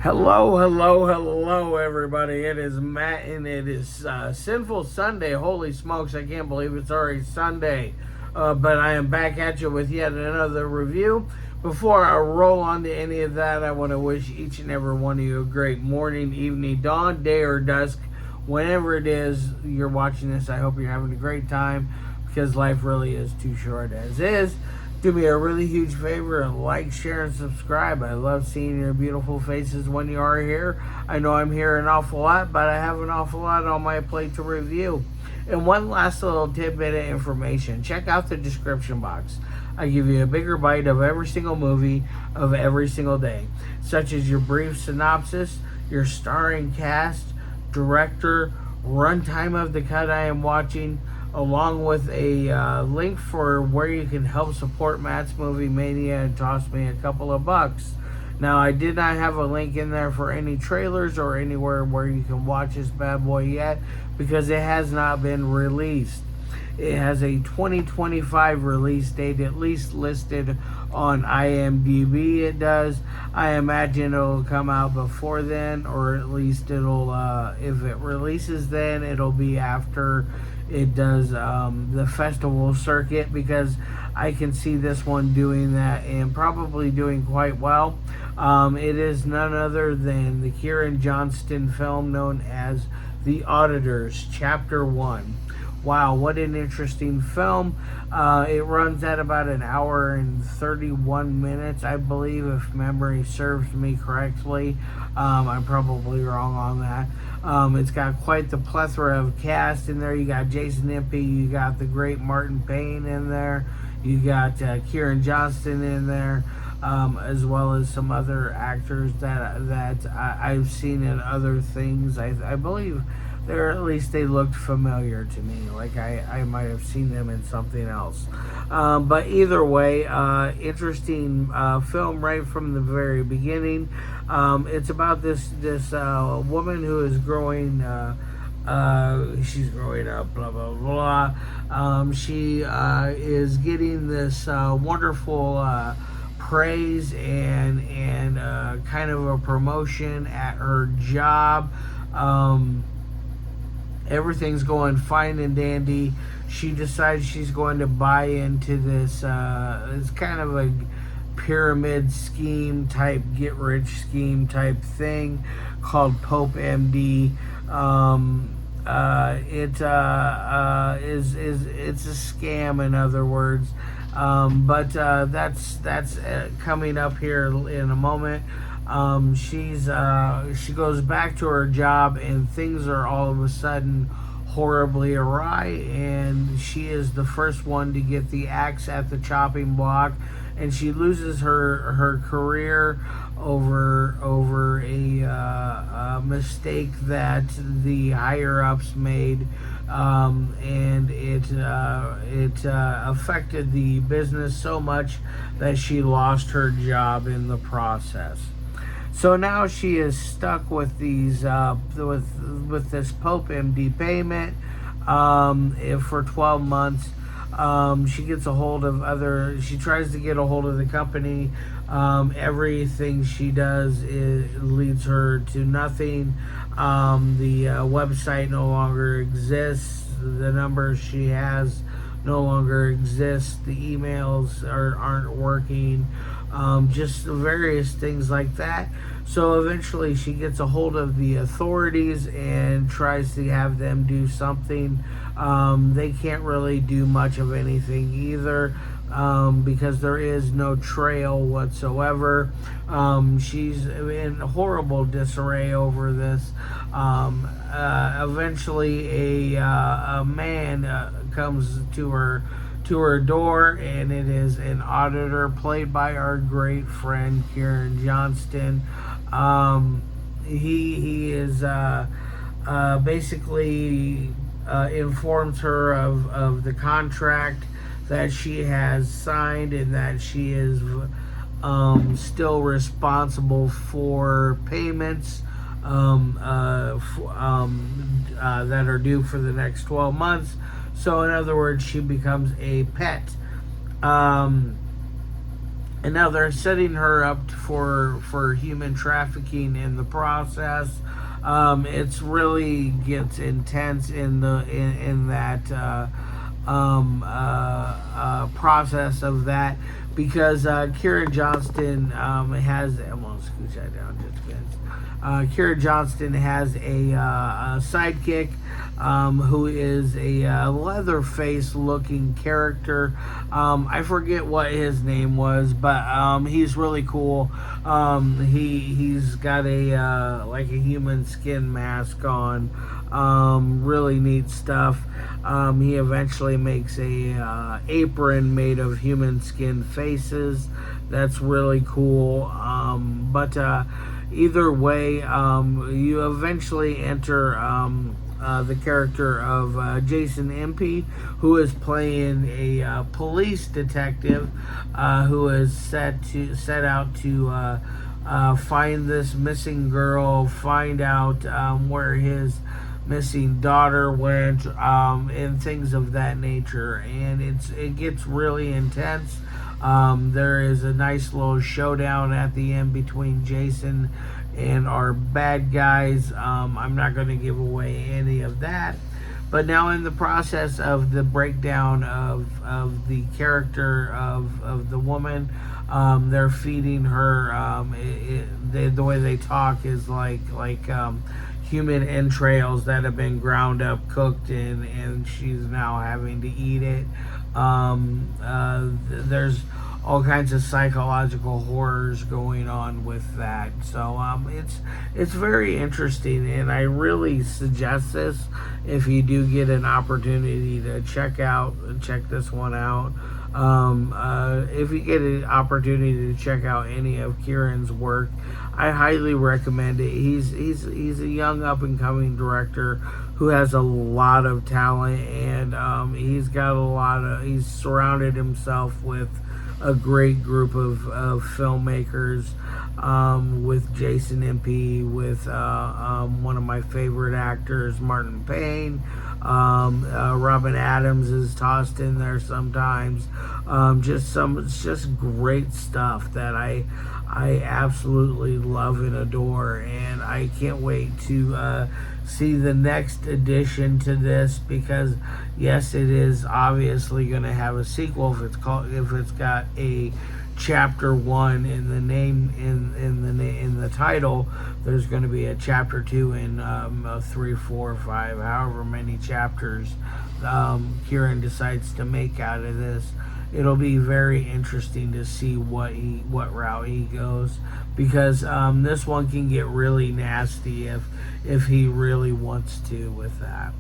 Hello, everybody. It is Matt, and it is Sinful Sunday. Holy smokes, I can't believe it's already Sunday. But I am back at you with yet another review. Before I roll on to any of that, I want to wish each and every one of you a great morning, evening, dawn, day, or dusk. Whenever it is you're watching this, I hope you're having a great time because life really is too short as is. Do me a really huge favor and like, share, and subscribe. I love seeing your beautiful faces when you are here. I know I'm here an awful lot, but I have an awful lot on my plate to review. And one last little tidbit of information. Check out the description box. I give you a bigger bite of every single movie of every single day, such as your brief synopsis, your starring cast, director, runtime of the cut I am watching, along with a link for where you can help support Matt's Movie Mania and toss me a couple of bucks. Now, I did not have a link in there for any trailers or anywhere where you can watch this bad boy yet because it has not been released. It has a 2025 release date, at least listed on IMDb. It does. I imagine it'll come out before then, or at least it'll, if it releases then, it'll be after it does the festival circuit, because I can see this one doing that and probably doing quite well. It is none other than the Kieran Johnston film known as The Auditors, Chapter 1. Wow, what an interesting film. It runs at about an hour and 31 minutes, I believe, if memory serves me correctly. I'm probably wrong on that. It's got quite the plethora of cast in there. You got Jason Impey, you got the great Martin Payne in there, you got Kieran Johnston in there, as well as some other actors that I've seen in other things. I believe at least they looked familiar to me, like I might have seen them in something else. But either way, interesting film right from the very beginning. It's about this woman who is growing. She's growing up, blah blah blah. She is getting this wonderful praise and kind of a promotion at her job. Everything's going fine and dandy. She decides she's going to buy into this. It's kind of a pyramid scheme type, get rich scheme type thing called POPEMD. It's a scam, in other words. But that's coming up here in a moment. She goes back to her job and things are all of a sudden horribly awry, and she is the first one to get the axe at the chopping block, and she loses her career over a mistake that the higher ups made, and it affected the business so much that she lost her job in the process. So now she is stuck with these with this POPEMD payment for 12 months. She gets a hold of she tries to get a hold of the company. Everything she does leads her to nothing. The website no longer exists. The numbers she has no longer exist. The emails aren't working. Just various things like that. So eventually she gets a hold of the authorities and tries to have them do something. They can't really do much of anything either, because there is no trail whatsoever. She's in horrible disarray over this. Eventually a man comes to her door, and it is an auditor played by our great friend Kieran Johnston. He is basically informs her of the contract that she has signed, and that she is still responsible for payments that are due for the next 12 months. So in other words, she becomes a pet. and now they're setting her up for human trafficking in the process. It's really gets intense in that process of that, because Kieran Johnston has. I'm gonna scooch that down just a bit. Kieran Johnston has a sidekick who is a Leatherface looking character. I forget what his name was, but he's really cool. He's got a like a human skin mask on. Really neat stuff. He eventually makes a apron made of human skin faces. That's really cool. But either way, you eventually enter the character of Jason Impey, who is playing a police detective who is set out to find this missing girl, find out where his missing daughter went, and things of that nature. And it gets really intense. There is a nice little showdown at the end between Jason and our bad guys. I'm not going to give away any of that. But now, in the process of the breakdown of the character of the woman, they're feeding her. The way they talk is like human entrails that have been ground up, cooked, and she's now having to eat it. There's all kinds of psychological horrors going on with that. So it's very interesting, and I really suggest this if you do get an opportunity to check this one out. If you get an opportunity to check out any of Kieran's work, I highly recommend it. He's a young up and coming director who has a lot of talent, and he's surrounded himself with a great group of filmmakers, with Jason Impey, with one of my favorite actors, Martin Payne. Robin Adams is tossed in there sometimes. It's just great stuff that I absolutely love and adore, and I can't wait to see the next addition to this, because yes, it is obviously going to have a sequel if it's got a chapter 1 in the name, in the title. There's going to be a chapter 2 in 3, 4, 5, however many chapters Kieran decides to make out of this. It'll be very interesting to see what route he goes, because this one can get really nasty if he really wants to with that.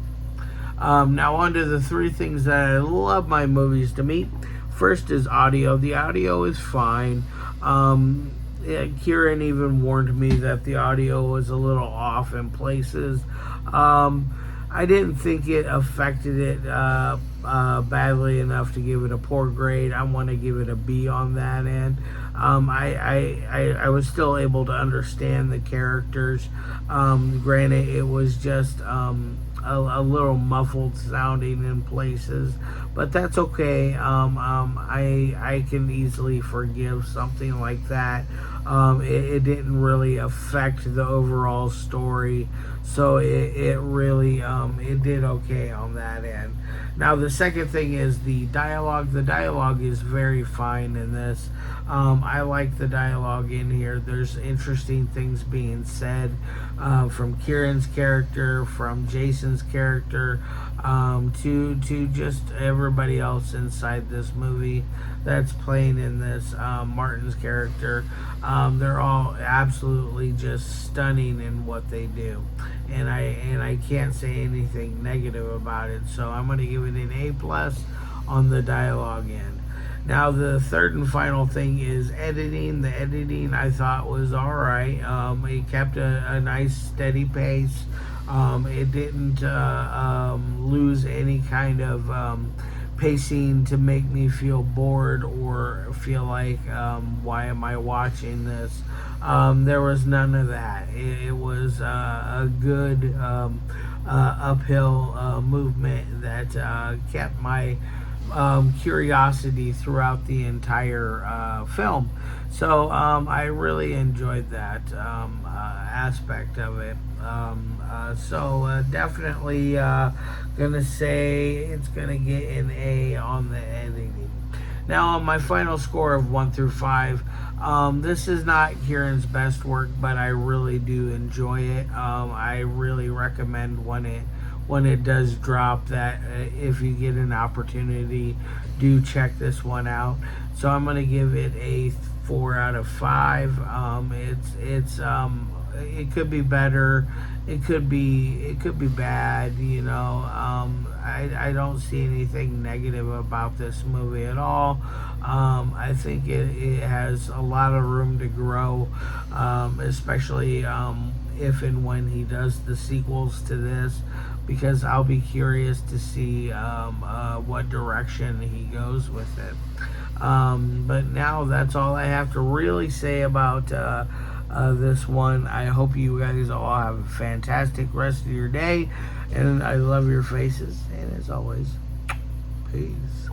Now on to the 3 things that I love my movies to meet. First is audio. The audio is fine. Kieran even warned me that the audio was a little off in places. I didn't think it affected it badly enough to give it a poor grade. I want to give it a B on that end. I was still able to understand the characters. Granted, it was just a little muffled sounding in places, but that's okay. I can easily forgive something like that. It didn't really affect the overall story, so it really it did okay on that end. Now the second thing is the dialogue. The dialogue is very fine in this. I like the dialogue in here. There's interesting things being said from Kieran's character, from Jason's character, to just everybody else inside this movie that's playing in this. Martin's character, they're all absolutely just stunning in what they do, and I can't say anything negative about it. So I'm going to give it an A+ on the dialogue end. Now the third and final thing is editing. The editing I thought was alright. It kept a nice steady pace. It didn't lose any kind of pacing to make me feel bored or feel like why am I watching this. There was none of that. It was a good uphill movement that kept my curiosity throughout the entire film. So I really enjoyed that aspect of it. So definitely gonna say it's gonna get an A on the editing. Now, on my final score of 1 through 5, this is not Kieran's best work, but I really do enjoy it. I really recommend when it does drop that if you get an opportunity, do check this one out. So I'm gonna give it a 4 out of 5. It could be better. It could be bad. I don't see anything negative about this movie at all. I think it has a lot of room to grow, especially if and when he does the sequels to this, because I'll be curious to see what direction he goes with it. But now that's all I have to really say about this one. I hope you guys all have a fantastic rest of your day, and I love your faces. And as always, peace.